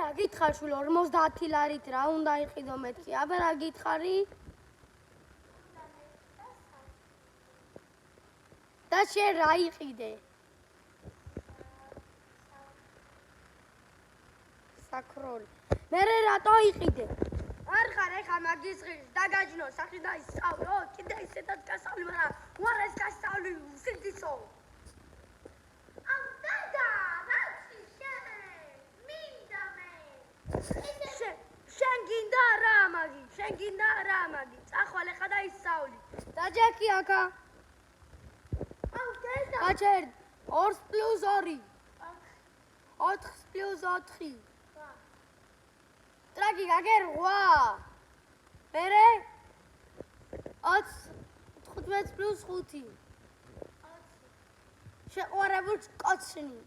რა გითხარ შვილო 50 ლარით რა უნდა იყიდო მეთქი აბა რა გითხარი და შენ რა იყიდე საკროლი მე რატო იყიდე არ ხარ ეხა მაგის ღირს დაგაჯნო სახში და ისწავლო კიდე ისედაც გასავლი მაგრამ უარეს გასავლი უსინდისო ამ დედა რაცი შენ მინდა მე შენ გინდა რა მაგი წახვალ ეხა და ისწავლი დაჯექი აქა ამ დედა გაჩერ 2 + 2 4 + 4 ტრაგი გაგერ 8 მერე 15 + 5 შეყვარებულ კოცნი